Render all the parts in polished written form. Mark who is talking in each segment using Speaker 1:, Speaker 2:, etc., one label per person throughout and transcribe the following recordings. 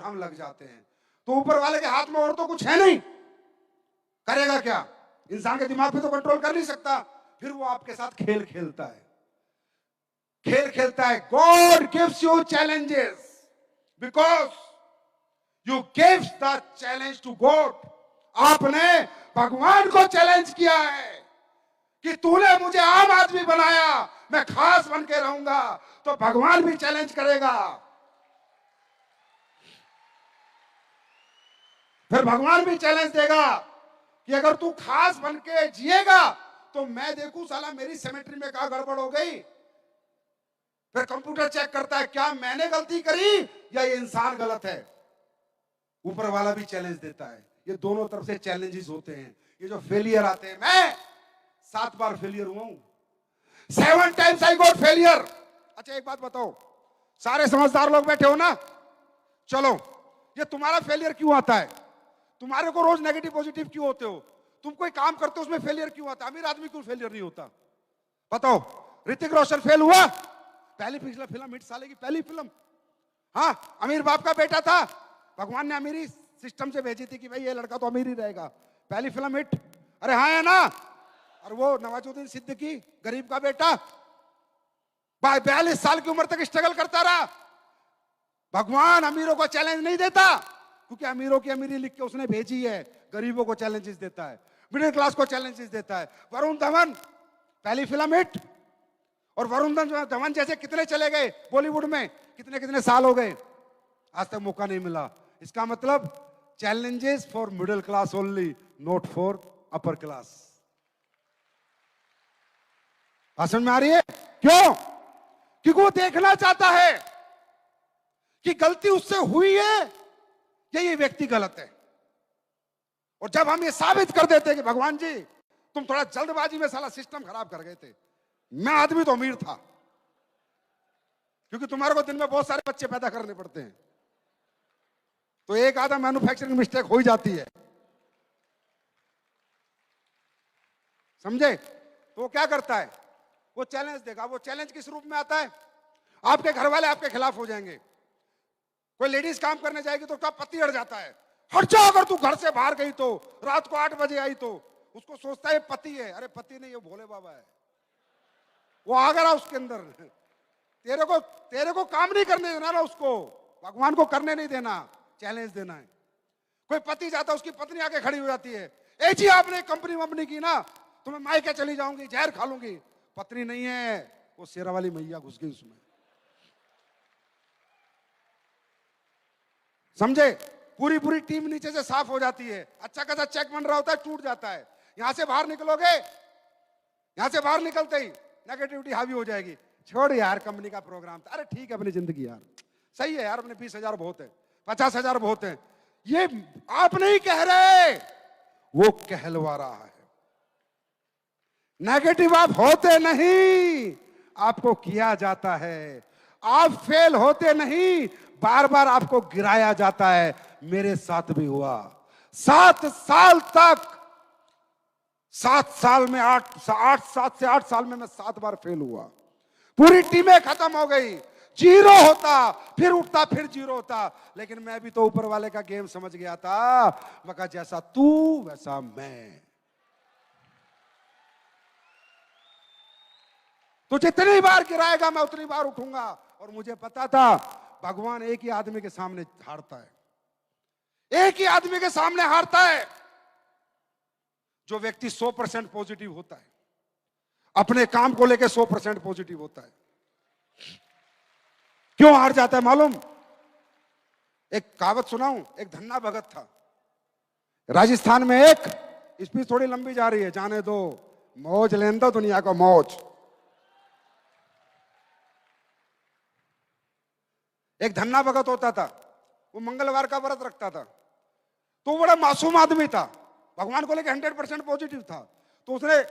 Speaker 1: हम लग जाते हैं। तो ऊपर वाले के हाथ में और तो कुछ है नहीं, करेगा क्या? इंसान के दिमाग पे तो कंट्रोल कर नहीं सकता, फिर वो आपके साथ खेल खेलता है, खेल खेलता है। God gives you challenges because you gives the challenge to God. आपने भगवान को चैलेंज किया है कि तूने मुझे आम आदमी बनाया, मैं खास बन के रहूंगा, तो भगवान भी चैलेंज करेगा। फिर भगवान भी चैलेंज देगा कि अगर तू खास बन के जिएगा तो मैं देखूं साला मेरी सिमेट्री में क्या गड़बड़ हो गई। फिर कंप्यूटर चेक करता है क्या मैंने गलती करी या ये इंसान गलत है। ऊपर वाला भी चैलेंज देता है। ये दोनों तरफ से चैलेंजेस होते हैं। ये जो फेलियर आते हैं, मैं 7 बार फेलियर हुआ हूं, 7 टाइम्स आई गॉट फेलियर। अच्छा एक बात बताओ, सारे समझदार लोग बैठे हो ना, चलो ये तुम्हारा फेलियर क्यों आता है? तुम्हारे को रोज नेगेटिव पॉजिटिव क्यों होते हो? तुम कोई काम करते हो उसमें फेलियर क्यों आता है? अमीर आदमी क्यों फेलियर नहीं होता? बताओ। ऋतिक रोशन फेल हुआ, पहली पिछला फिल्म हिट, साले की पहली फिल्म। हाँ, अमीर बाप का बेटा था, भगवान ने अमीरी सिस्टम से भेजी थी कि भाई ये लड़का तो अमीर ही रहेगा, पहली फिल्म हिट। अरे हाँ है ना। और वो नवाजुद्दीन सिद्दीकी गरीब का बेटा 42 साल की उम्र तक स्ट्रगल करता रहा। भगवान अमीरों को चैलेंज नहीं देता, क्योंकि अमीरों की अमीरी लिख के उसने भेजी है। गरीबों को चैलेंजेस देता है, मिडिल क्लास को चैलेंजेस देता है। वरुण धवन पहली फिल्म हिट, और वरुण धवन जैसे कितने चले गए बॉलीवुड में, कितने कितने साल हो गए, आज तक मौका नहीं मिला। इसका मतलब challenges for middle class only, not for upper class. समझ में आ रही है? क्यों? क्योंकि वो देखना चाहता है कि गलती उससे हुई है या ये व्यक्ति गलत है। और जब हम ये साबित कर देते हैं कि भगवान जी तुम थोड़ा जल्दबाजी में साला सिस्टम खराब कर गए थे, मैं आदमी तो अमीर था, क्योंकि तुम्हारे को दिन में बहुत सारे बच्चे पैदा करने पड़ते हैं, तो एक आधा मैन्युफैक्चरिंग मिस्टेक हो ही जाती है, समझे? तो वो क्या करता है, वो चैलेंज देगा। वो चैलेंज किस रूप में आता है? आपके घर वाले आपके खिलाफ हो जाएंगे। कोई लेडीज काम करने जाएगी तो उसका पति अड़ जाता है, हट जा, अगर तू घर से बाहर गई तो, रात को 8 बजे आई तो। उसको सोचता है पति है, अरे पति नहीं, ये भोले बाबा है, वो आ गया उसके अंदर। तेरे को काम नहीं करने देना ना, उसको भगवान को करने नहीं देना, चैलेंज देना है। कोई पति जाता है, उसकी पत्नी आके खड़ी हो जाती है, ए जी आपने कंपनी वंपनी की ना, तो मैं मायके चली जाऊंगी, जहर खा लूंगी। पत्नी नहीं है, वो शेरा वाली मैया घुस गई उसमें, समझे? पूरी पूरी टीम नीचे से साफ हो जाती है, अच्छा खासा चेक बन रहा होता है, टूट जाता है। यहां से बाहर निकलोगे, यहां से बाहर निकलते ही नेगेटिविटी हावी हो जाएगी। छोड़ यार, कंपनी का प्रोग्राम था, अरे ठीक है अपनी जिंदगी यार, सही है यार, अपने 20,000 बहुत है, 50,000 बहुत है। ये आप नहीं कह रहे, वो कहलवा रहा है। नेगेटिव आप होते नहीं, आपको किया जाता है। आप फेल होते नहीं, बार बार आपको गिराया जाता है। मेरे साथ भी हुआ। 7 साल तक, 7 साल में 7 से 8 साल में मैं 7 बार फेल हुआ। पूरी टीमें खत्म हो गई, 0 होता, फिर उठता, फिर 0 होता। लेकिन मैं भी तो ऊपर वाले का गेम समझ गया था। मैं कहा जैसा तू वैसा मैं, तो जितनी बार गिराएगा मैं उतनी बार उठूंगा। और मुझे पता था भगवान एक ही आदमी के सामने हारता है, एक ही आदमी के सामने हारता है, जो व्यक्ति 100% पॉजिटिव होता है, अपने काम को लेकर 100% पॉजिटिव होता है। क्यों हार जाता है मालूम? एक कहावत सुनाऊं। एक धन्ना भगत था राजस्थान में, एक स्पीच थोड़ी लंबी जा रही है, जाने दो, मौज लेने दो दुनिया को मौज। एक धन्ना भगत होता था, वो मंगलवार का व्रत रखता था। तो बड़ा मासूम आदमी था, भगवान को लेकर 100% पॉजिटिव था। तो उसने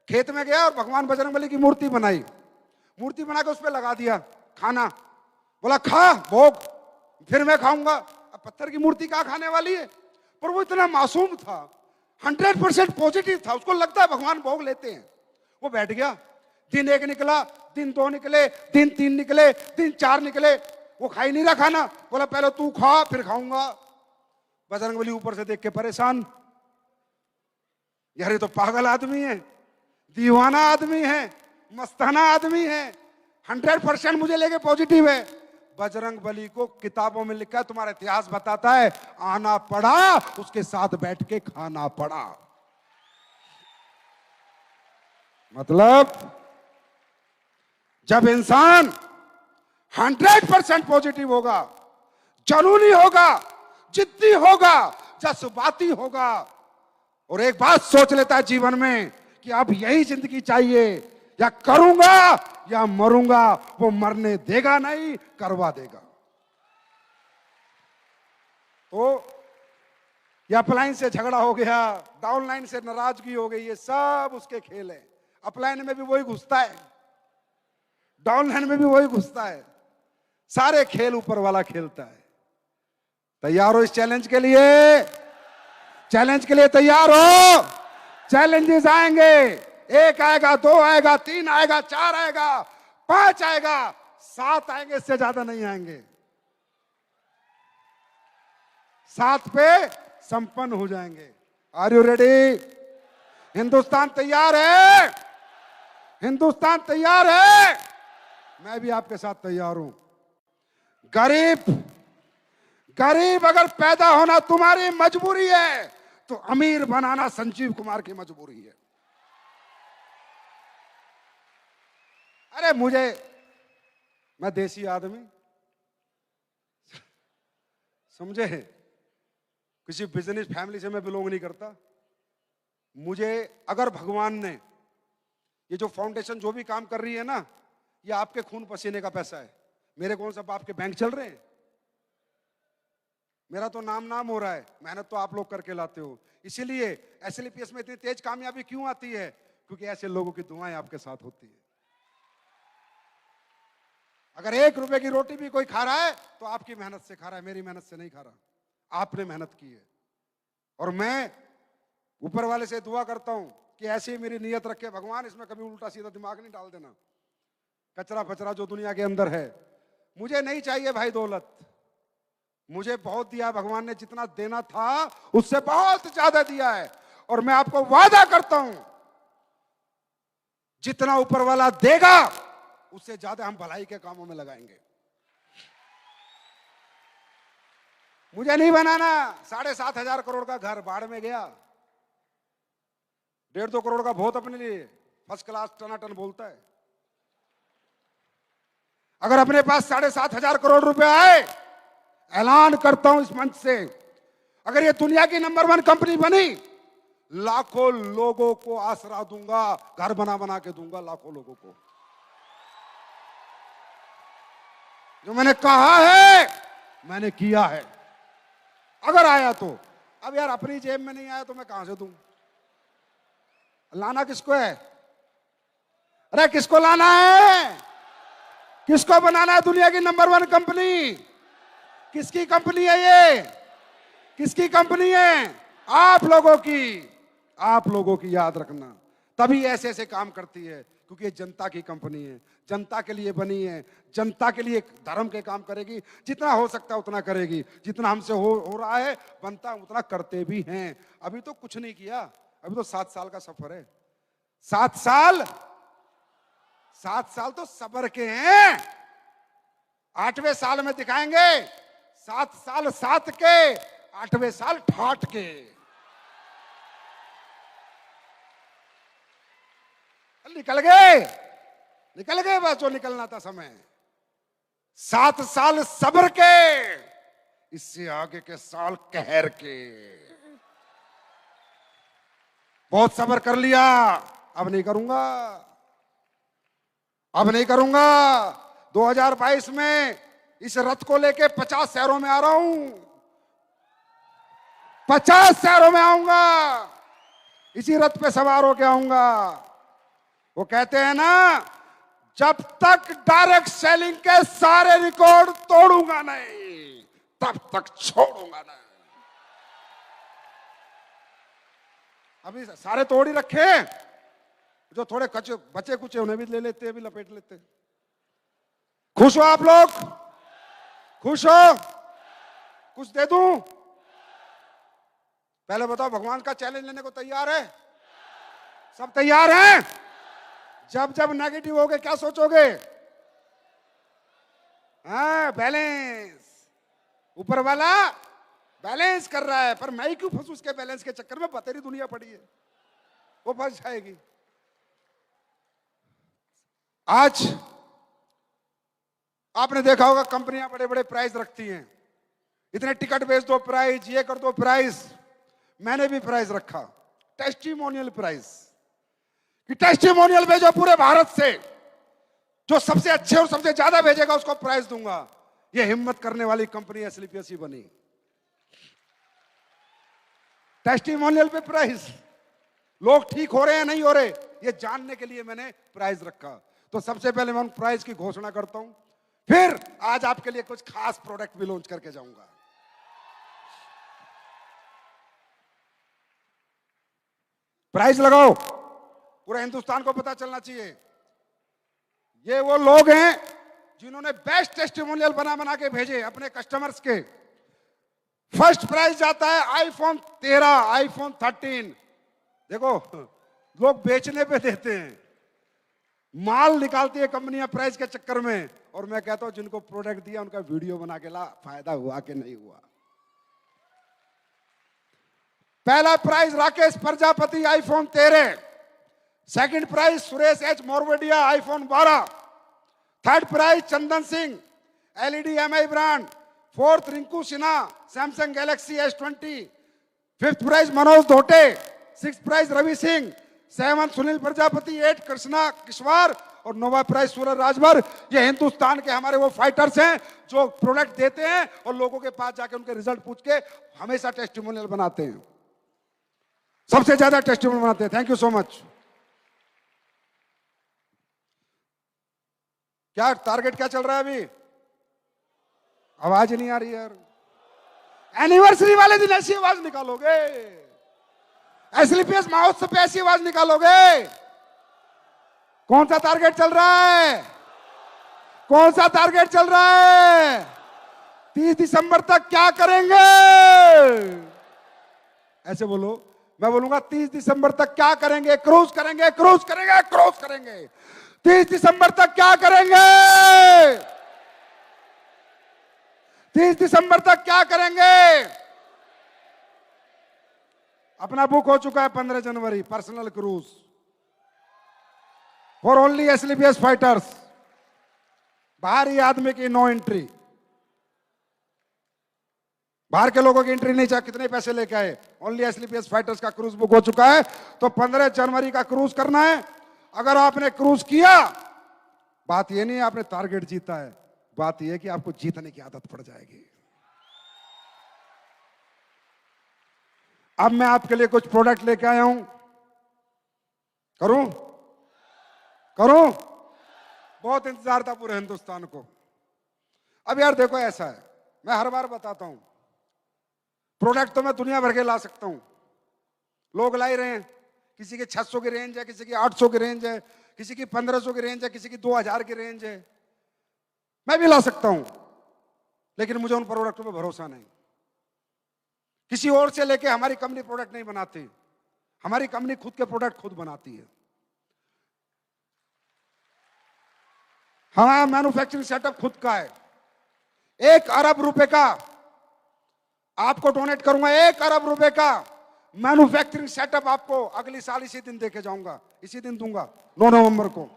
Speaker 1: खेत में गया और भगवान बजरंगबली की मूर्ति बनाई, मूर्ति बना के उस पर लगा दिया खाना। बोला खा भोग, फिर मैं खाऊंगा। अब पत्थर की मूर्ति कहाँ खाने वाली है? पर वो इतना मासूम था, 100% पॉजिटिव था, उसको लगता है भगवान भोग लेते हैं। वो बैठ गया, दिन 1 निकला, दिन 2 निकले, दिन 3 निकले, दिन 4 निकले। वो खा ही नहीं रहा खाना, बोला पहले तू खा फिर खाऊंगा। बजरंगबली ऊपर से देख के परेशान, यार ये तो पागल आदमी है, दीवाना आदमी है, मस्ताना आदमी है, 100% मुझे लेके पॉजिटिव है। बजरंगबली को किताबों में लिखा है, तुम्हारा इतिहास बताता है, आना पड़ा, उसके साथ बैठ के खाना पड़ा। मतलब जब इंसान 100% पॉजिटिव होगा, जुनूनी होगा, जिद्दी होगा, जज्बाती होगा, और एक बात सोच लेता है जीवन में कि अब यही जिंदगी चाहिए, या करूंगा या मरूंगा, वो मरने देगा नहीं, करवा देगा। तो या अपलाइन से झगड़ा हो गया, डाउनलाइन से नाराजगी हो गई, ये सब उसके खेल है। अपलाइन में भी वही घुसता है, डाउनलाइन में भी वही घुसता है, सारे खेल ऊपर वाला खेलता है। तैयार हो इस चैलेंज के लिए? चैलेंज के लिए तैयार हो? चैलेंजेस आएंगे, 1 आएगा, 2 आएगा, 3 आएगा, 4 आएगा, 5 आएगा, 7 आएंगे, इससे ज्यादा नहीं आएंगे। 7 पे संपन्न हो जाएंगे। Are you ready? हिंदुस्तान तैयार है? हिंदुस्तान तैयार है? मैं भी आपके साथ तैयार हूं। गरीब अगर पैदा होना तुम्हारी मजबूरी है, तो अमीर बनाना संजीव कुमार की मजबूरी है। अरे मैं देसी आदमी, समझे, किसी बिजनेस फैमिली से मैं बिलोंग नहीं करता। मुझे अगर भगवान ने ये जो फाउंडेशन जो भी काम कर रही है ना, ये आपके खून पसीने का पैसा है। मेरे कौन सा बाप के बैंक चल रहे हैं? मेरा तो नाम हो रहा है, मेहनत तो आप लोग करके लाते हो। इसीलिए एसएलपीएस में इतनी तेज कामयाबी क्यों आती है? क्योंकि ऐसे लोगों की दुआएं आपके साथ होती है। अगर 1 रुपए की रोटी भी कोई खा रहा है तो आपकी मेहनत से खा रहा है, मेरी मेहनत से नहीं खा रहा, आपने मेहनत की है। और मैं ऊपर वाले से दुआ करता हूं कि ऐसी ही मेरी नीयत रखे भगवान, इसमें कभी उल्टा सीधा दिमाग नहीं डाल देना। कचरा फचरा जो दुनिया के अंदर है, मुझे नहीं चाहिए भाई दौलत, मुझे बहुत दिया भगवान ने, जितना देना था उससे बहुत ज्यादा दिया है। और मैं आपको वादा करता हूं, जितना ऊपर वाला देगा उससे ज्यादा हम भलाई के कामों में लगाएंगे। मुझे नहीं बनाना 7,500 करोड़ का घर, बाढ़ में गया। 1.5-2 करोड़ का बहुत अपने लिए फर्स्ट क्लास टनाटन बोलता है। अगर अपने पास 7,500 करोड़ रुपए आए, ऐलान करता हूं इस मंच से, अगर ये दुनिया की नंबर 1 कंपनी बनी, लाखों लोगों को आसरा दूंगा, घर बना बना के दूंगा लाखों लोगों को। जो मैंने कहा है मैंने किया है। अगर आया तो, अब यार अपनी जेब में नहीं आया तो मैं कहां से दूं? लाना किसको है? अरे किसको लाना है? किसको बनाना है दुनिया की नंबर 1 कंपनी? किसकी कंपनी है ये? किसकी कंपनी है? आप लोगों की। आप लोगों की, याद रखना। तभी ऐसे ऐसे काम करती है, क्योंकि ये जनता की कंपनी है, जनता के लिए बनी है, जनता के लिए धर्म के काम करेगी, जितना हो सकता है उतना करेगी, जितना हमसे हो रहा है बनता उतना करते भी हैं। अभी तो कुछ नहीं किया, अभी तो 7 साल का सफर है। 7 साल तो सब्र के हैं, 8वें साल में दिखाएंगे 7 साल 7 के, 8वें साल ठाठ के। निकल गए बस जो निकलना था समय। 7 साल सब्र के, इससे आगे के साल कहर के। बहुत सब्र कर लिया, अब नहीं करूंगा, अब नहीं करूंगा। 2022 में इस रथ को लेके 50 शहरों में आ रहा हूं, 50 शहरों में आऊंगा, इसी रथ पे सवार होके आऊंगा। वो कहते हैं ना, जब तक डायरेक्ट सेलिंग के सारे रिकॉर्ड तोड़ूंगा नहीं, तब तक छोड़ूंगा नहीं। अभी सारे तोड़ ही रखे, जो थोड़े कच्चे बचे कुचे उन्हें भी ले लेते, भी लपेट लेते। खुश हो आप लोग? खुश हो? कुछ दे दूं? पहले बताओ, भगवान का चैलेंज लेने को तैयार है? सब तैयार हैं? जब जब नेगेटिव होगे क्या सोचोगे? हाँ, बैलेंस। ऊपर वाला बैलेंस कर रहा है, पर मैं ही क्यों फंसू उसके बैलेंस के चक्कर में? बतेरी दुनिया पड़ी है, वो फंस जाएगी। आज आपने देखा होगा कंपनियां बड़े बड़े प्राइस रखती हैं, इतने टिकट बेच दो प्राइस, ये कर दो प्राइस। मैंने भी प्राइस रखा, टेस्टिमोनियल प्राइस, कि टेस्टिमोनियल भेजो पूरे भारत से, जो सबसे अच्छे और सबसे ज्यादा भेजेगा उसको प्राइस दूंगा। ये हिम्मत करने वाली कंपनी एसलीपीएस ही बनी। टेस्टिमोनियल पे प्राइस, लोग ठीक हो रहे हैं नहीं हो रहे, ये जानने के लिए मैंने प्राइस रखा। तो सबसे पहले मैं उन प्राइस की घोषणा करता हूं, फिर आज आपके लिए कुछ खास प्रोडक्ट भी लॉन्च करके जाऊंगा। प्राइस लगाओ, पूरे हिंदुस्तान को पता चलना चाहिए। ये वो लोग हैं जिन्होंने बेस्ट टेस्टिमोनियल बना बना के भेजे अपने कस्टमर्स के। फर्स्ट प्राइज जाता है आईफोन 13, आईफोन 13। देखो, लोग बेचने पे देते हैं, माल निकालती है कंपनियां प्राइस के चक्कर में, और मैं कहता हूं जिनको प्रोडक्ट दिया उनका वीडियो बना के ला, फायदा हुआ कि नहीं हुआ। पहला prize Rakesh Prajapati iPhone 13, second prize Suresh H Morvedia iPhone 12, third prize Chandan Singh LED Mi brand, fourth Rinku Sinha Samsung Galaxy S20, fifth prize Manoj Dhote, six prize Ravi Singh, seven Sunil Prajapati, 8 Krishna Kishwar और 9वां प्राइज सूरज राजभर। ये हिंदुस्तान के हमारे वो फाइटर्स हैं जो प्रोडक्ट देते हैं और लोगों के पास जाके उनके रिजल्ट पूछ के हमेशा टेस्टिमोनियल बनाते हैं, सबसे ज्यादा टेस्टिमोनियल बनाते हैं। Thank you so much. क्या टारगेट क्या चल रहा है अभी? आवाज नहीं आ रही यार। एनिवर्सरी वाले दिन ऐसी आवाज निकालोगे, एसलीपीएस महोत्सव पे ऐसी आवाज निकालोगे? कौन सा टारगेट चल रहा है? कौन सा टारगेट चल रहा है? 30 दिसंबर तक क्या करेंगे? ऐसे बोलो, मैं बोलूंगा 30 दिसंबर तक क्या करेंगे? क्रूज करेंगे, क्रूज करेंगे, क्रूज करेंगे। 30 दिसंबर तक क्या करेंगे? 30 दिसंबर तक क्या करेंगे? अपना बुक हो चुका है 15 जनवरी, पर्सनल क्रूज फॉर ओनली एसलीपीएस फाइटर्स। बाहरी आदमी की नो एंट्री, बाहर के लोगों की एंट्री नहीं चाहिए। कितने पैसे लेके आए? ओनली एसलीपीएस फाइटर्स का क्रूज बुक हो चुका है। तो 15 जनवरी का क्रूज करना है। अगर आपने क्रूज किया, बात यह नहीं आपने टारगेट जीता है, बात यह कि आपको जीतने की आदत पड़ जाएगी। अब मैं आपके लिए कुछ प्रोडक्ट लेके आया हूं, करूं? करूं? बहुत इंतजार था पूरे हिंदुस्तान को। अब यार देखो, ऐसा है, मैं हर बार बताता हूं, प्रोडक्ट तो मैं दुनिया भर के ला सकता हूं, लोग ला ही रहे हैं। किसी की 600 की रेंज है, किसी की 800 की रेंज है, किसी की 1500 की रेंज है, किसी की 2000 की रेंज है। मैं भी ला सकता हूं, लेकिन मुझे उन प्रोडक्टों पर भरोसा नहीं। किसी और से लेके हमारी कंपनी प्रोडक्ट नहीं बनाती, हमारी कंपनी खुद के प्रोडक्ट खुद बनाती है। हमारा मैन्युफैक्चरिंग सेटअप खुद का है। 1 अरब रुपए का आपको डोनेट करूंगा, 1 अरब रुपए का मैन्युफैक्चरिंग सेटअप आपको अगली साल इसी दिन देके जाऊंगा, इसी दिन दूंगा 9 नवंबर को।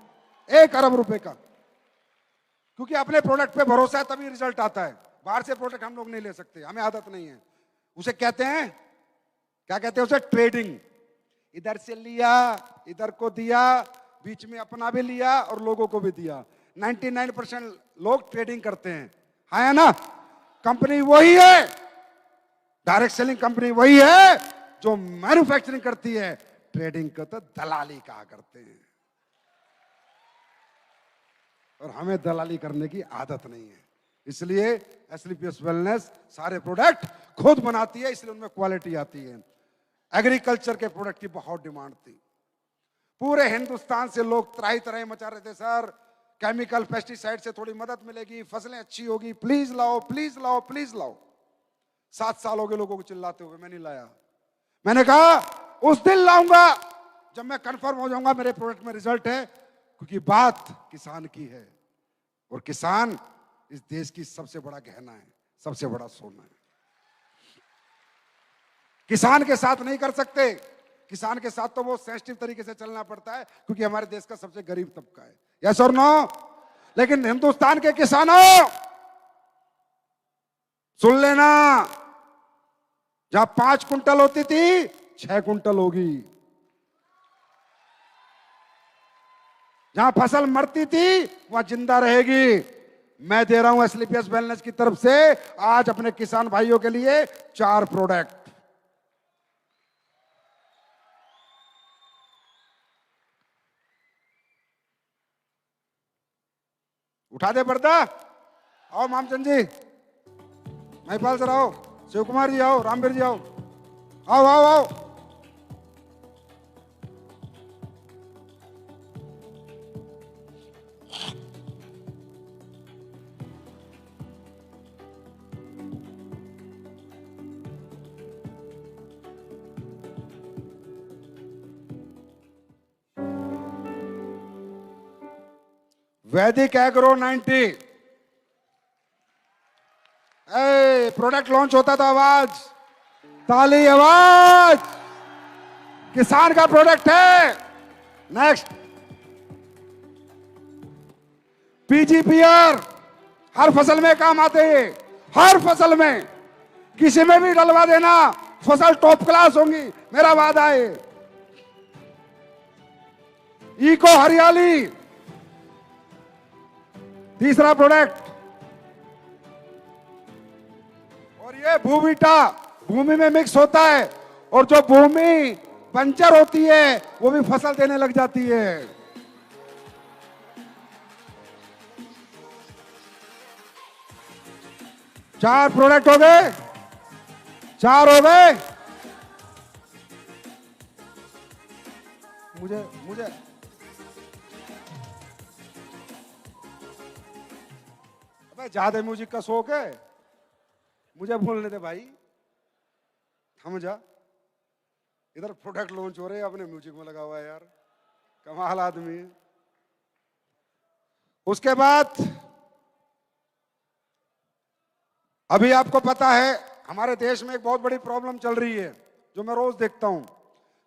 Speaker 1: 1 अरब रुपए का, क्योंकि अपने प्रोडक्ट पे भरोसा है तभी रिजल्ट आता है। बाहर से प्रोडक्ट हम लोग नहीं ले सकते, हमें आदत नहीं है। उसे कहते हैं, क्या कहते हैं उसे? ट्रेडिंग। इधर से लिया, इधर को दिया, बीच में अपना भी लिया और लोगों को भी दिया। 99% लोग ट्रेडिंग करते हैं, है ना? कंपनी वही है, डायरेक्ट सेलिंग कंपनी वही है जो मैन्युफैक्चरिंग करती है। ट्रेडिंग को तो दलाली कहा करते हैं, और हमें दलाली करने की आदत नहीं है। इसलिए एसलीपीएस वेलनेस सारे प्रोडक्ट खुद बनाती है, इसलिए उनमें क्वालिटी आती है। एग्रीकल्चर के प्रोडक्ट की बहुत डिमांड थी, पूरे हिंदुस्तान से लोग त्राही त्राही मचा रहे थे, सर केमिकल पेस्टिसाइड से थोड़ी मदद मिलेगी, फसलें अच्छी होगी, प्लीज लाओ प्लीज लाओ प्लीज लाओ। 7 साल हो गए लोगों को चिल्लाते हुए, मैं नहीं लाया। मैंने कहा उस दिन लाऊंगा जब मैं कंफर्म हो जाऊंगा मेरे प्रोडक्ट में रिजल्ट है, क्योंकि बात किसान की है और किसान इस देश की सबसे बड़ा गहना है, सबसे बड़ा सोना है। किसान के साथ नहीं कर सकते, किसान के साथ तो वो सेंसिटिव तरीके से चलना पड़ता है, क्योंकि हमारे देश का सबसे गरीब तबका है। यस और नो? लेकिन हिंदुस्तान के किसानों सुन लेना, जहां 5 कुंटल होती थी 6 कुंटल होगी, जहां फसल मरती थी वहां जिंदा रहेगी। मैं दे रहा हूं एसलीपीएस वेलनेस की तरफ से आज अपने किसान भाइयों के लिए 4 प्रोडक्ट। उठा दे पर्दा। आओ मामचंद जी, महिपाल सर आओ, शिव कुमार जी आओ, रामवीर जी आओ, आओ आओ आओ। वैदिक एग्रो 90 प्रोडक्ट लॉन्च होता था, आवाज ताली आवाज, किसान का प्रोडक्ट है। नेक्स्ट पीजीपीआर, हर फसल में काम आते हैं, हर फसल में किसी में भी डलवा देना, फसल टॉप क्लास होंगी, मेरा वादा है। इको हरियाली, तीसरा प्रोडक्ट, और ये भूविटा, भूमि में मिक्स होता है और जो भूमि बंजर होती है वो भी फसल देने लग जाती है। चार प्रोडक्ट हो गए, 4 हो गए। मुझे मुझे अबे ज्यादा म्यूजिक का शौक है, मुझे बोलने दे भाई, थम जा। इधर प्रोडक्ट लॉन्च हो रहे हैं, अपने म्यूजिक में लगा हुआ है यार, कमाल आदमी है। उसके बाद अभी आपको पता है हमारे देश में एक बहुत बड़ी प्रॉब्लम चल रही है, जो मैं रोज देखता हूं।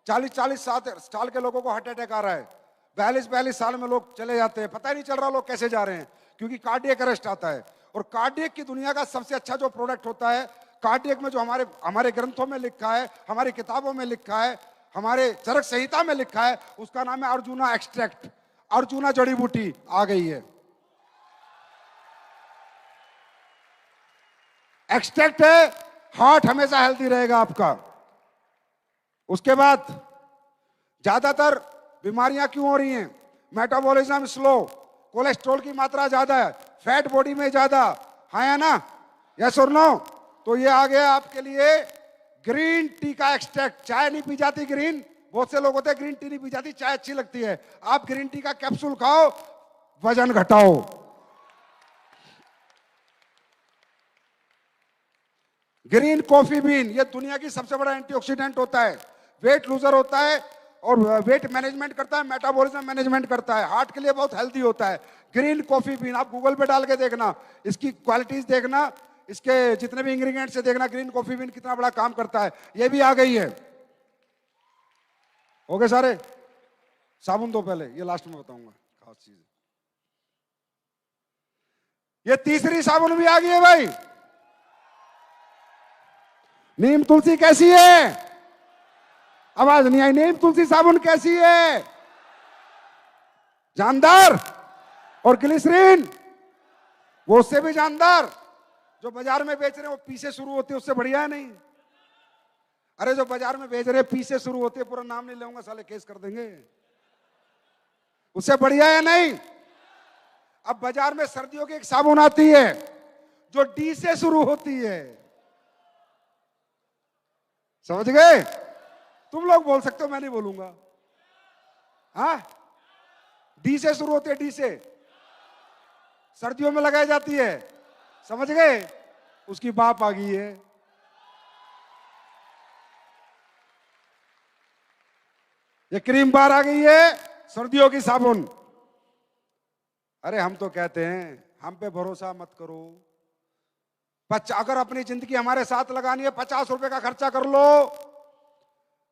Speaker 1: 40-40 साल के लोगों को हार्ट अटैक आ रहा है, 42-42 साल में लोग चले जाते हैं, पता ही नहीं चल रहा लोग कैसे जा रहे हैं, क्योंकि कार्डियक अरेस्ट आता है। और कार्डियक की दुनिया का सबसे अच्छा जो प्रोडक्ट होता है, कार्डियक में जो हमारे ग्रंथों में लिखा है, हमारी किताबों में लिखा है, हमारे चरक संहिता में लिखा है, उसका नाम है अर्जुना एक्सट्रैक्ट। अर्जुना जड़ी बूटी आ गई है, एक्सट्रैक्ट है, हार्ट हमेशा हेल्दी रहेगा आपका। उसके बाद ज्यादातर बीमारियां क्यों हो रही हैं? मेटाबॉलिज्म स्लो, कोलेस्ट्रॉल की मात्रा ज्यादा है, फैट बॉडी में ज्यादा, हाँ या ना? यस और नो? तो ये आ गया आपके लिए ग्रीन टी का एक्सट्रैक्ट। चाय नहीं पी जाती ग्रीन, बहुत से लोग होते हैं ग्रीन टी नहीं पी जाती, चाय अच्छी लगती है, आप ग्रीन टी का कैप्सूल खाओ, वजन घटाओ। ग्रीन कॉफी बीन, ये दुनिया की सबसे बड़ा एंटीऑक्सीडेंट होता है, वेट लूजर होता है और वेट मैनेजमेंट करता है, मेटाबॉलिज्म मैनेजमेंट करता है, हार्ट के लिए बहुत हेल्दी होता है। ग्रीन कॉफी बीन आप गूगल पे डाल के देखना, इसकी क्वालिटीज देखना, इसके जितने भी इंग्रेडिएंट्स से देखना, ग्रीन कॉफी बीन कितना बड़ा काम करता है। ये भी आ गई है। हो गए सारे? साबुन दो पहले, ये लास्ट में बताऊंगा खास चीज। ये तीसरी साबुन भी आ गई है भाई, नीम तुलसी कैसी है? आवाज नहीं आई। नीम तुलसी साबुन कैसी है? जानदार। और ग्लिसरीन, वो उससे भी जानदार। जो बाजार में बेच रहे हैं वो पी से शुरू होती है, उससे बढ़िया है नहीं? अरे जो बाजार में बेच रहे हैं पी से शुरू होती है, पूरा नाम नहीं लूंगा साले केस कर देंगे, उससे बढ़िया है नहीं? अब बाजार में सर्दियों की एक साबुन आती है जो डी से शुरू होती है, समझ गए? तुम लोग बोल सकते हो, मैं नहीं बोलूंगा। हाँ, डी से शुरू होती है, डी से। सर्दियों में लगाई जाती है, समझ गए? उसकी बाप आ गई है। ये क्रीम बार आ गई है, सर्दियों की साबुन। अरे हम तो कहते हैं हम पे भरोसा मत करो। अगर अपनी जिंदगी हमारे साथ लगानी है, 50 रुपए का खर्चा कर लो।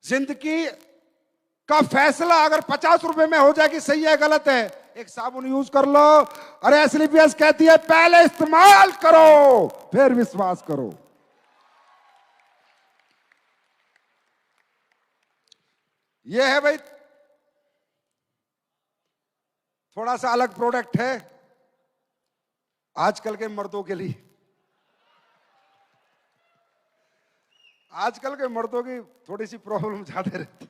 Speaker 1: जिंदगी का फैसला अगर 50 रुपए में हो जाए कि सही है गलत है, एक साबुन यूज कर लो। अरे एसलीपीएस कहती है पहले इस्तेमाल करो फिर विश्वास करो। ये है भाई, थोड़ा सा अलग प्रोडक्ट है आजकल के मर्दों के लिए। आजकल के मर्दों की थोड़ी सी प्रॉब्लम ज्यादा रहती,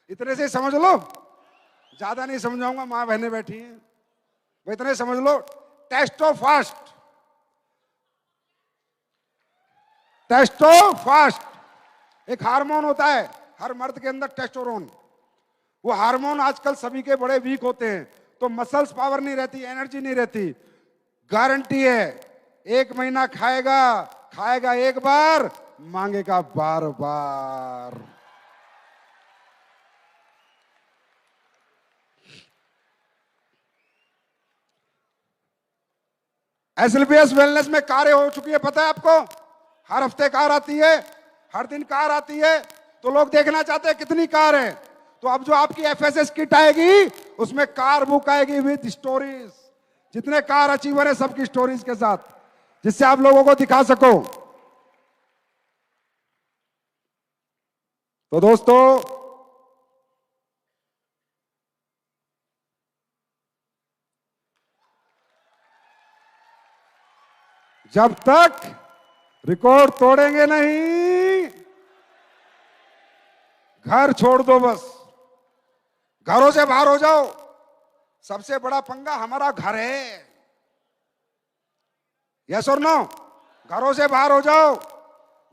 Speaker 1: इतने से समझ लो, ज्यादा नहीं समझाऊंगा, मां बहनें बैठी हैं, वो इतने समझ लो। टेस्टोफास्ट, टेस्टोफास्ट एक हार्मोन होता है हर मर्द के अंदर, टेस्टोरोन। वो हार्मोन आजकल सभी के बड़े वीक होते हैं, तो मसल्स पावर नहीं रहती, एनर्जी नहीं रहती। गारंटी है 1 महीना खाएगा, खाएगा एक बार, मांगेगा बार बार। एसएलपीएस वेलनेस में कारें हो चुकी है, पता है आपको? हर हफ्ते कार आती है, हर दिन कार आती है, तो लोग देखना चाहते हैं कितनी कार है। तो अब जो आपकी एफएसएस किट आएगी उसमें कार बुक आएगी विद स्टोरीज, जितने कार अचीवर है सबकी स्टोरीज के साथ, जिससे आप लोगों को दिखा सको। तो दोस्तों, जब तक रिकॉर्ड तोड़ेंगे नहीं, घर छोड़ दो बस, घरों से बाहर हो जाओ। सबसे बड़ा पंगा हमारा घर है, यस और नो? घरों से बाहर हो जाओ,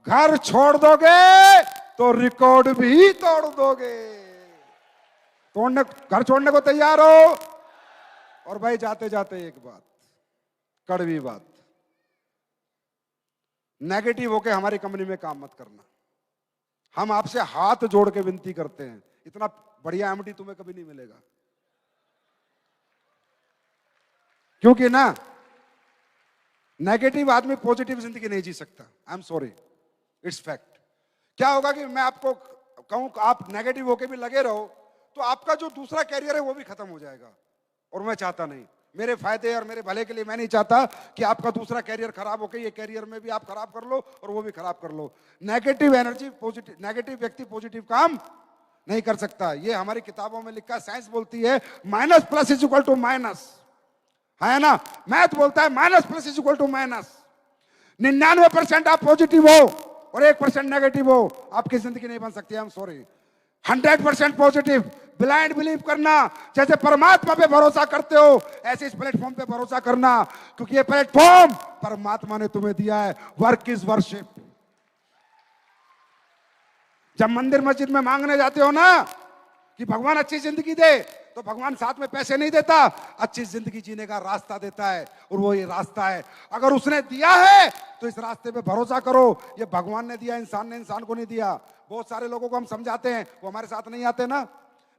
Speaker 1: घर छोड़ दोगे तो रिकॉर्ड भी तोड़ दोगे। तोड़ने, घर छोड़ने को तैयार हो? और भाई जाते जाते एक बात, कड़वी बात, नेगेटिव होके हमारी कंपनी में काम मत करना। हम आपसे हाथ जोड़ के विनती करते हैं, इतना बढ़िया एमडी तुम्हें कभी नहीं मिलेगा। क्योंकि ना, नेगेटिव आदमी पॉजिटिव जिंदगी नहीं जी सकता। I am sorry, it's fact. क्या होगा कि मैं आपको कहूं आप नेगेटिव होके भी लगे रहो, तो आपका जो दूसरा कैरियर है वो भी खत्म हो जाएगा, और मैं चाहता नहीं। मेरे फायदे और मेरे भले के लिए मैं नहीं चाहता कि आपका दूसरा कैरियर खराब होकर ये कैरियर में भी आप खराब कर लो और वो भी खराब कर लो। नेगेटिव एनर्जी पॉजिटिव, नेगेटिव व्यक्ति पॉजिटिव काम नहीं कर सकता। ये हमारी किताबों में लिखा, साइंस बोलती है minus plus is equal to minus, है ना? मैथ बोलता है minus plus is equal to minus. 99% आप पॉजिटिव हो और 1% नेगेटिव हो, आपकी जिंदगी नहीं बन सकती। I am sorry. 100% positive, blind believe करना, जैसे परमात्मा पे भरोसा करते हो ऐसे इस प्लेटफॉर्म पे भरोसा करना, क्योंकि ये प्लेटफॉर्म परमात्मा ने तुम्हें दिया है। Work is worship. जब मंदिर मस्जिद में मांगने जाते हो ना कि भगवान अच्छी जिंदगी दे, तो भगवान साथ में पैसे नहीं देता, अच्छी जिंदगी जीने का रास्ता देता है, और वो ये रास्ता है। अगर उसने दिया है तो इस रास्ते पे भरोसा करो। ये भगवान ने दिया, इंसान ने इंसान को नहीं दिया। बहुत सारे लोगों को हम समझाते हैं, वो हमारे साथ नहीं आते ना,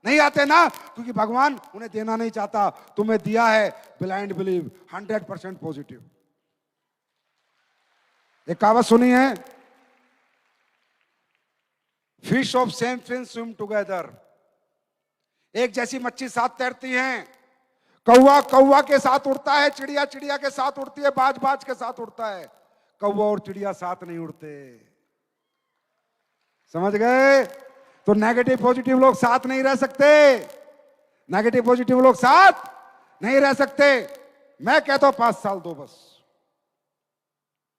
Speaker 1: नहीं आते ना, क्योंकि भगवान उन्हें देना नहीं चाहता। तुम्हें दिया है, ब्लाइंड बिलीव, 100% पॉजिटिव। एक कहावत सुनी है, fish of same fin swim together. एक जैसी मच्छी साथ तैरती हैं। कौवा कौवा के साथ उड़ता है, चिड़िया चिड़िया के साथ उड़ती है, बाज बाज के साथ उड़ता है। कौवा और चिड़िया साथ नहीं उड़ते। समझ गए? तो नेगेटिव पॉजिटिव लोग साथ नहीं रह सकते। नेगेटिव पॉजिटिव लोग साथ नहीं रह सकते। मैं कहता हूं 5 साल दो बस।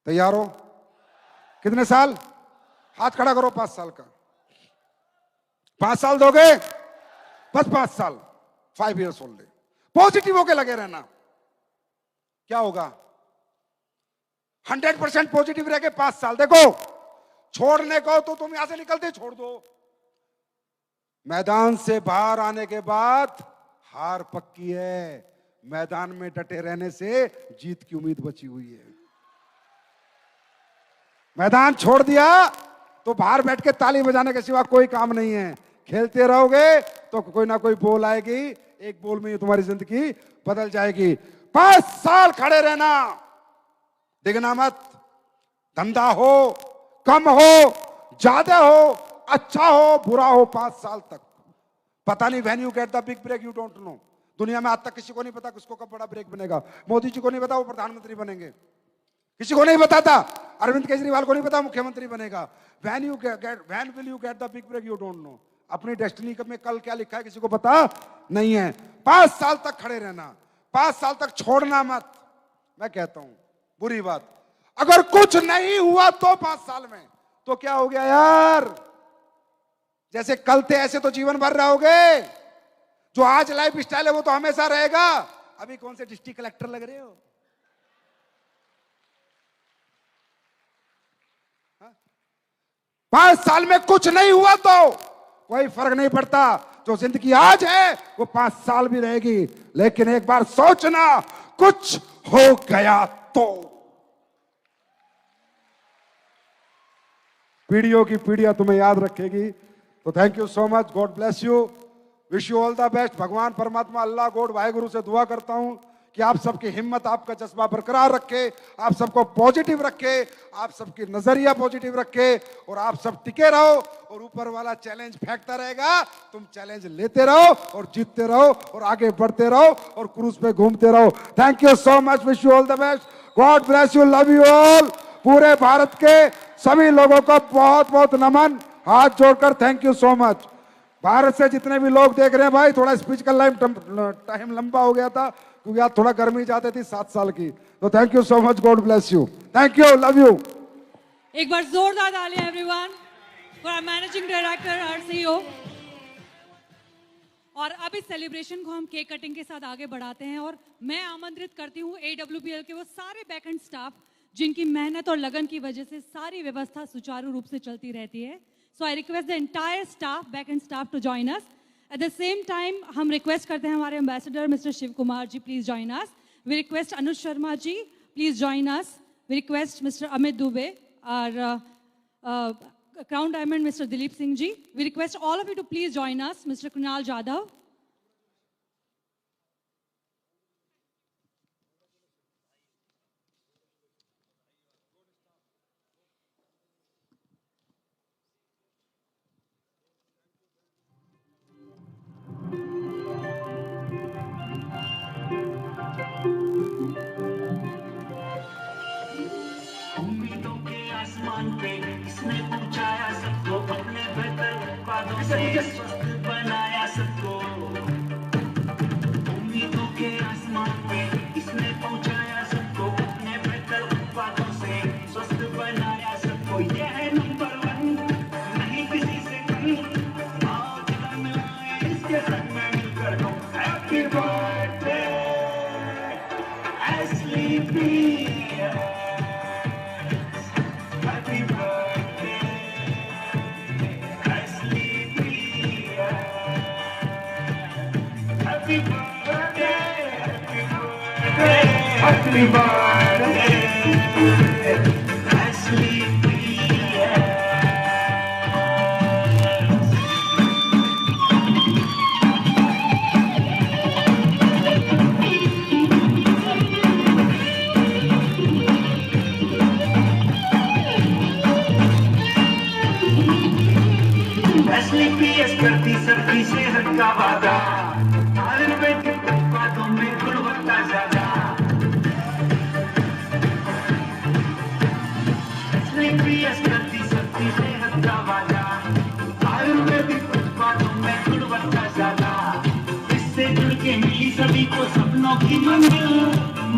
Speaker 1: तैयार हो? कितने साल? हाथ खड़ा करो 5 साल का। 5 साल दोगे? बस 5 साल, 5 years ओनली। पॉजिटिव होके लगे रहना। क्या होगा? 100% पॉजिटिव रह के 5 साल। देखो, छोड़ने को तो तुम यहां से निकलते छोड़ दो, मैदान से बाहर आने के बाद हार पक्की है। मैदान में डटे रहने से जीत की उम्मीद बची हुई है। मैदान छोड़ दिया तो बाहर बैठ के ताली बजाने के सिवा कोई काम नहीं है। खेलते रहोगे तो कोई ना कोई बोल आएगी, एक बोल में तुम्हारी जिंदगी बदल जाएगी। 5 साल खड़े रहना, डिगना मत। धंधा हो, कम हो, ज्यादा हो, अच्छा हो, बुरा हो, 5 साल तक पता नहीं। When you get the big break you don't know. दुनिया में आज तक किसी को नहीं पता किसको कब बड़ा ब्रेक बनेगा। मोदी जी को नहीं पता वो प्रधानमंत्री बनेंगे, किसी को नहीं पता था। अरविंद केजरीवाल को नहीं पता मुख्यमंत्री बनेगा। When will you get the big break you don't know. अपनी डेस्टिनी में कल क्या लिखा है किसी को पता नहीं है। 5 साल तक खड़े रहना, 5 साल तक छोड़ना मत। मैं कहता हूं बुरी बात, अगर कुछ नहीं हुआ तो 5 साल में तो क्या हो गया यार। जैसे कल थे ऐसे तो जीवन भर रहोगे। जो आज लाइफ स्टाइल है वो तो हमेशा रहेगा। अभी कौन से डिस्ट्रिक्ट कलेक्टर लग रहे हो? 5 साल में कुछ नहीं हुआ तो कोई फर्क नहीं पड़ता। जो जिंदगी आज है वो 5 साल भी रहेगी। लेकिन एक बार सोचना, कुछ हो गया तो पीढ़ियों की पीढ़ियां तुम्हें याद रखेगी। तो thank you so much, God bless you, wish you all the best. भगवान परमात्मा अल्लाह गॉड वाहेगुरु से दुआ करता हूं कि आप सबकी हिम्मत, आपका जज्बा बरकरार रखे, आप सबको पॉजिटिव रखे, आप सबकी नजरिया पॉजिटिव रखे और आप सब टिके रहो। और ऊपर वाला चैलेंज फेंकता रहेगा, तुम चैलेंज लेते रहो और जीतते रहो और आगे बढ़ते रहो और क्रूज पे घूमते रहो। Thank you so much, wish you all the best, God bless you, love you all. पूरे भारत के सभी लोगों को बहुत बहुत नमन, हाथ जोड़कर thank you so much. Bharat से जितने भी लोग देख रहे हैं भाई, थोड़ा स्पीच का टाइम लंबा हो गया था क्योंकि आज थोड़ा गर्मी जाती थी 7 साल की। तो thank you so much, God bless you, thank you, love you.
Speaker 2: एक बार जोरदार तालियां everyone for our managing director, our CEO. और अब इस सेलिब्रेशन को हम केक कटिंग के साथ आगे बढ़ाते हैं और मैं आमंत्रित करती हूँ AWPL के वो सारे बैकएंड स्टाफ जिनकी मेहनत और लगन की वजह से सारी व्यवस्था सुचारू रूप से चलती रहती है। So I request the entire staff, backend staff to join us. At the same time हम रिक्वेस्ट करते हैं हमारे ambassador mister Shiv Kumar ji, please join us. We request Anuj Sharma ji, please join us. We request mister Amit Dubey, और crown diamond mister Dilip Singh ji. We request all of you to please join us. Mister Kunal Jadhav,
Speaker 3: किसने पहुंचाया सबको अपने बेहतर वादों से, स्वस्थ बनाया सबको। उम्मीदों के आसमान पे किसने पहुंचाया सबको अपने बेहतर वादों से, स्वस्थ बनाया सबको। ये है नंबर 1, नहीं किसी से कम। आओ दिल में आए इसके संग में मिलकर दो। हैप्पी बर्थडे एस्ली P, Happy birthday, Ashley Priya. Ashley Priya करती सबकी सेहत का वादा, आयुर्वेदिक उत्पादों में गुणवत्ता ज्यादा। करती सबकी सेहत का वादा, आयुर्वेदिक उत्पादों में गुणवत्ता ज्यादा। इससे जुड़ के मिली सभी को सपनों की मंजिल,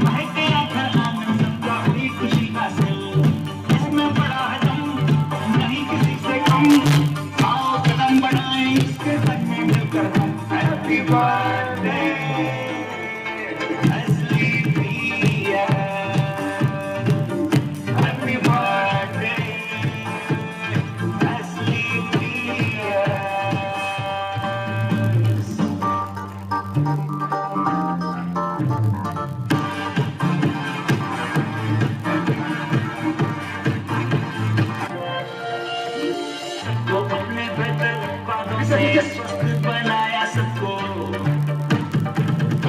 Speaker 3: महके घर आनंद सबका हुई खुशी हासिल। इसमें बड़ा है दम, नहीं किसी से कम। आओ कदम बढ़ाएं इसके संग में मिलकर हम। हैप्पी बर्थडे स्वस्थ बनाया सबको,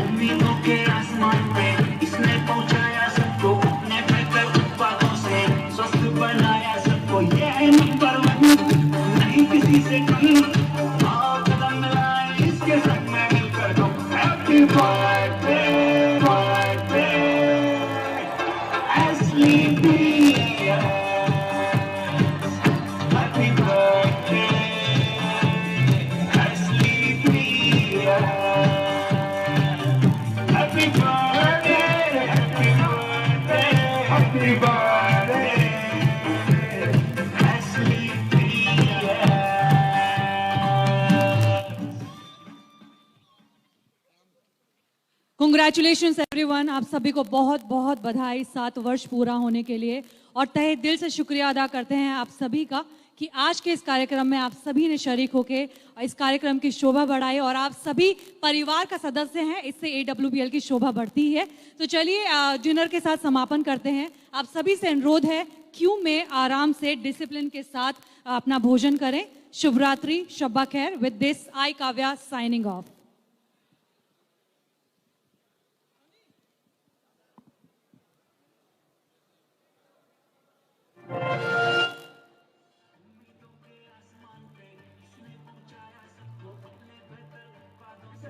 Speaker 3: उम्मीदों के आसमान पे इसने पहुंचाया सबको, अपने बेहतर उत्पादों से स्वस्थ बनाया सबको। ये है नंबर वन, नहीं किसी से कम। आओ कदम मिलाएं इसके संग में मिलकर दो। Happy birthday birthday Ashley Pierce, happy birthday Ashley Pierce, happy birthday happy birthday happy birthday Ashley Pierce.
Speaker 2: Congratulations everyone, आप सभी को बहुत बहुत बधाई 7 वर्ष पूरा होने के लिए, और तहे दिल से शुक्रिया अदा करते हैं आप सभी का कि आज के इस कार्यक्रम में आप सभी ने शरीक होकर इस कार्यक्रम की शोभा बढ़ाई, और आप सभी परिवार का सदस्य हैं, इससे AWPL की शोभा बढ़ती है। तो चलिए डिनर के साथ समापन करते हैं। आप सभी से अनुरोध है क्यू में आराम से डिसिप्लिन के साथ अपना भोजन करें। शुभ रात्रि, शब्बा खैर। With this I Kavya signing off.
Speaker 3: उम्मीदों के आसमान पे इसने पहुंचाया सबको, अपने बेहतर उत्पादों से